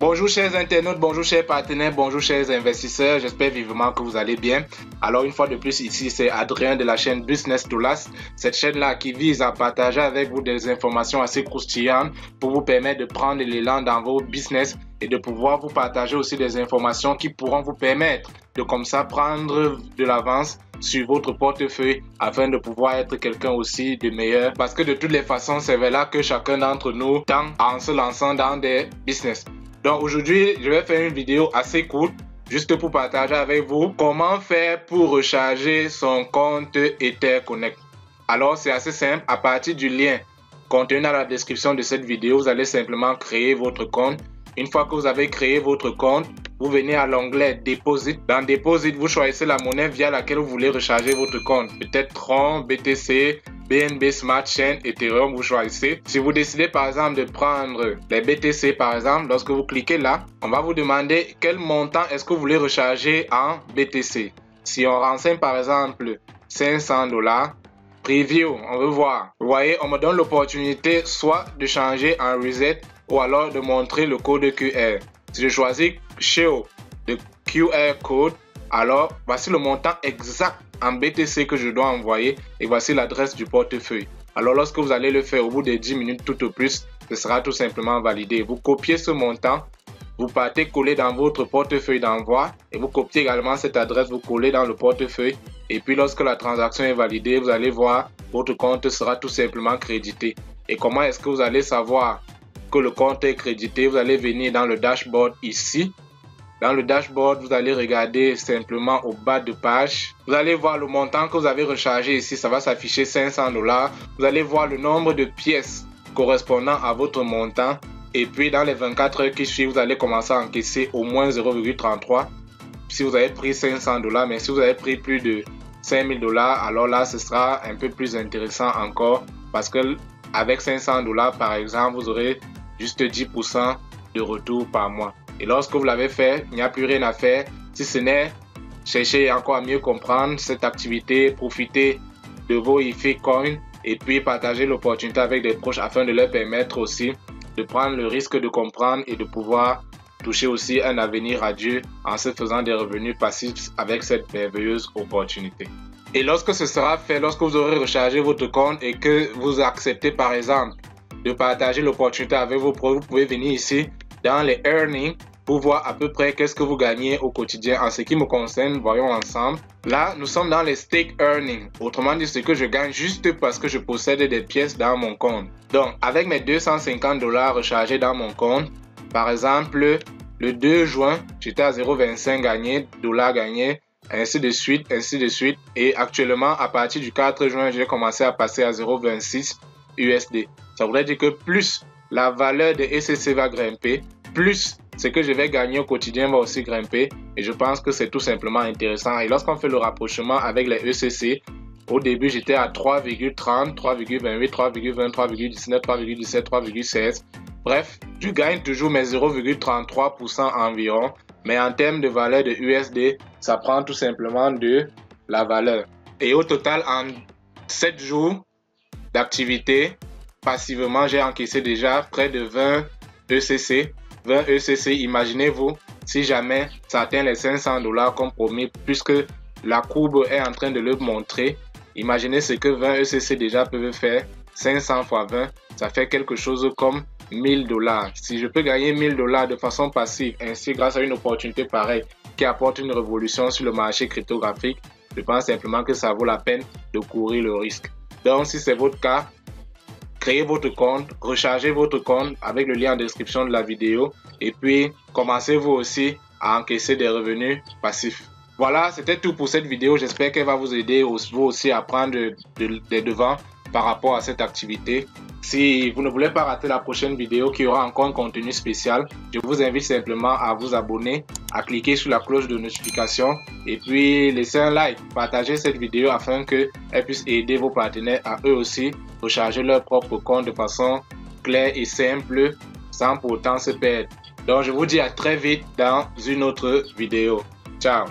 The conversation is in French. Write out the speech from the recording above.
Bonjour chers internautes, bonjour chers partenaires, bonjour chers investisseurs, j'espère vivement que vous allez bien. Alors une fois de plus ici c'est Adrien de la chaîne Business Dollars, cette chaîne là qui vise à partager avec vous des informations assez croustillantes pour vous permettre de prendre l'élan dans vos business et de pouvoir vous partager aussi des informations qui pourront vous permettre de comme ça prendre de l'avance sur votre portefeuille afin de pouvoir être quelqu'un aussi de meilleur, parce que de toutes les façons c'est vers là que chacun d'entre nous tend en se lançant dans des business. Donc aujourd'hui, je vais faire une vidéo assez courte, juste pour partager avec vous comment faire pour recharger son compte Ether Connect. Alors c'est assez simple, à partir du lien contenu dans la description de cette vidéo, vous allez simplement créer votre compte. Une fois que vous avez créé votre compte, vous venez à l'onglet Deposit. Dans Deposit, vous choisissez la monnaie via laquelle vous voulez recharger votre compte. Peut-être Tron, BTC, BNB Smart Chain, Ethereum, vous choisissez. Si vous décidez par exemple de prendre les BTC par exemple, lorsque vous cliquez là, on va vous demander quel montant est-ce que vous voulez recharger en BTC. Si on renseigne par exemple 500 $, Preview, on veut voir. Vous voyez, on me donne l'opportunité soit de changer en reset ou alors de montrer le code QR. Si je choisis Show le QR code, alors voici le montant exact en BTC que je dois envoyer et voici l'adresse du portefeuille. Alors lorsque vous allez le faire au bout de 10 minutes tout au plus, ce sera tout simplement validé. Vous copiez ce montant, vous partez coller dans votre portefeuille d'envoi et vous copiez également cette adresse, vous collez dans le portefeuille et puis lorsque la transaction est validée, vous allez voir votre compte sera tout simplement crédité. Et comment est-ce que vous allez savoir que le compte est crédité? Vous allez venir dans le dashboard ici. Dans le dashboard, vous allez regarder simplement au bas de page. Vous allez voir le montant que vous avez rechargé ici. Ça va s'afficher 500 $. Vous allez voir le nombre de pièces correspondant à votre montant. Et puis dans les 24 heures qui suivent, vous allez commencer à encaisser au moins 0,33. Si vous avez pris 500 $, mais si vous avez pris plus de 5000 $, alors là, ce sera un peu plus intéressant encore. Parce que avec 500 $ par exemple, vous aurez juste 10% de retour par mois. Et lorsque vous l'avez fait, il n'y a plus rien à faire, si ce n'est chercher encore à mieux comprendre cette activité, profiter de vos IFI coins et puis partager l'opportunité avec des proches afin de leur permettre aussi de prendre le risque de comprendre et de pouvoir toucher aussi un avenir radieux en se faisant des revenus passifs avec cette merveilleuse opportunité. Et lorsque ce sera fait, lorsque vous aurez rechargé votre compte et que vous acceptez par exemple de partager l'opportunité avec vos proches, vous pouvez venir ici dans les earnings pour voir à peu près qu'est-ce que vous gagnez au quotidien. En ce qui me concerne, voyons ensemble. Là, nous sommes dans les stake earnings. Autrement dit, ce que je gagne juste parce que je possède des pièces dans mon compte. Donc, avec mes 250 $ rechargés dans mon compte, par exemple, le 2 juin, j'étais à 0,25 gagné, dollars gagnés, ainsi de suite. Et actuellement, à partir du 4 juin, j'ai commencé à passer à 0,26 USD. Ça voudrait dire que plus la valeur de ECC va grimper, plus ce que je vais gagner au quotidien va aussi grimper. Et je pense que c'est tout simplement intéressant. Et lorsqu'on fait le rapprochement avec les ECC, au début j'étais à 3,30, 3,28, 3,20, 3,19, 3,17, 3,16. Bref, je gagne toujours mes 0,33% environ. Mais en termes de valeur de USD, ça prend tout simplement de la valeur. Et au total, en 7 jours d'activité, passivement, j'ai encaissé déjà près de 20 ECC. 20 ECC, imaginez-vous, si jamais ça atteint les 500 $ comme promis, puisque la courbe est en train de le montrer, imaginez ce que 20 ECC déjà peuvent faire. 500 fois 20, ça fait quelque chose comme 1000 $. Si je peux gagner 1000 $ de façon passive, ainsi grâce à une opportunité pareille qui apporte une révolution sur le marché cryptographique, je pense simplement que ça vaut la peine de courir le risque. Donc si c'est votre cas, créez votre compte, rechargez votre compte avec le lien en description de la vidéo et puis commencez-vous aussi à encaisser des revenus passifs. Voilà, c'était tout pour cette vidéo. J'espère qu'elle va vous aider vous aussi à prendre des devants par rapport à cette activité. Si vous ne voulez pas rater la prochaine vidéo qui aura encore un contenu spécial, je vous invite simplement à vous abonner, à cliquer sur la cloche de notification et puis laisser un like, partager cette vidéo afin qu'elle puisse aider vos partenaires à eux aussi recharger leur propre compte de façon claire et simple sans pour autant se perdre. Donc je vous dis à très vite dans une autre vidéo. Ciao!